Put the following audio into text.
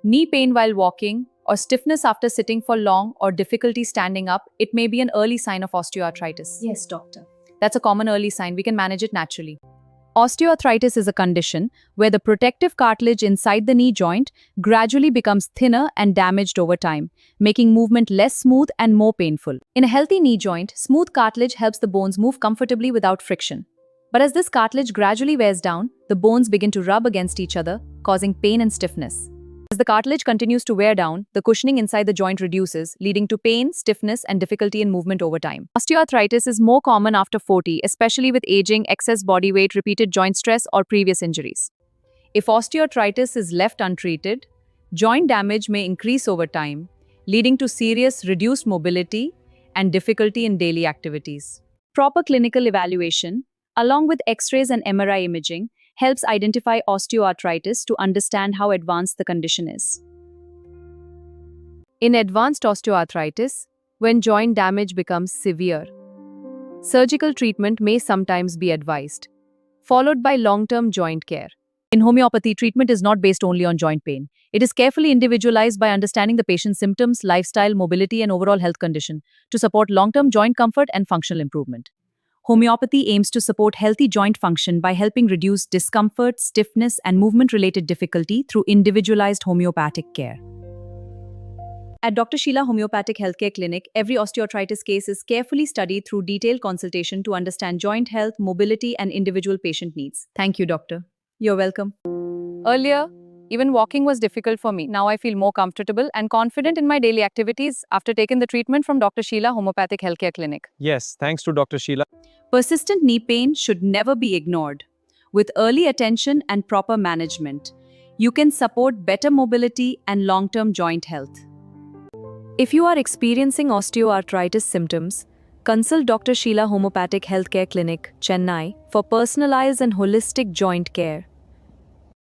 Knee pain while walking, or stiffness after sitting for long, or difficulty standing up, it may be an early sign of osteoarthritis. Yes, doctor. That's a common early sign. We can manage it naturally. Osteoarthritis is a condition where the protective cartilage inside the knee joint gradually becomes thinner and damaged over time, making movement less smooth and more painful. In a healthy knee joint, smooth cartilage helps the bones move comfortably without friction. But as this cartilage gradually wears down, the bones begin to rub against each other, causing pain and stiffness. As the cartilage continues to wear down, the cushioning inside the joint reduces, leading to pain, stiffness, and difficulty in movement over time. Osteoarthritis is more common after 40, especially with aging, excess body weight, repeated joint stress, or previous injuries. If osteoarthritis is left untreated, joint damage may increase over time, leading to serious reduced mobility and difficulty in daily activities. Proper clinical evaluation, along with X-rays and MRI imaging, helps identify osteoarthritis to understand how advanced the condition is. In advanced osteoarthritis, when joint damage becomes severe, surgical treatment may sometimes be advised, followed by long-term joint care. In homeopathy, treatment is not based only on joint pain. It is carefully individualized by understanding the patient's symptoms, lifestyle, mobility, and overall health condition to support long-term joint comfort and functional improvement. Homeopathy aims to support healthy joint function by helping reduce discomfort, stiffness, and movement-related difficulty through individualized homeopathic care. At Dr. Sheela Homeopathic Healthcare Clinic, every osteoarthritis case is carefully studied through detailed consultation to understand joint health, mobility, and individual patient needs. Thank you, doctor. You're welcome. Earlier, even walking was difficult for me. Now I feel more comfortable and confident in my daily activities after taking the treatment from Dr. Sheela Homeopathic Healthcare Clinic. Yes, thanks to Dr. Sheela. Persistent knee pain should never be ignored. With early attention and proper management, you can support better mobility and long-term joint health. If you are experiencing osteoarthritis symptoms, consult Dr. Sheela Homeopathic Healthcare Clinic, Chennai, for personalized and holistic joint care.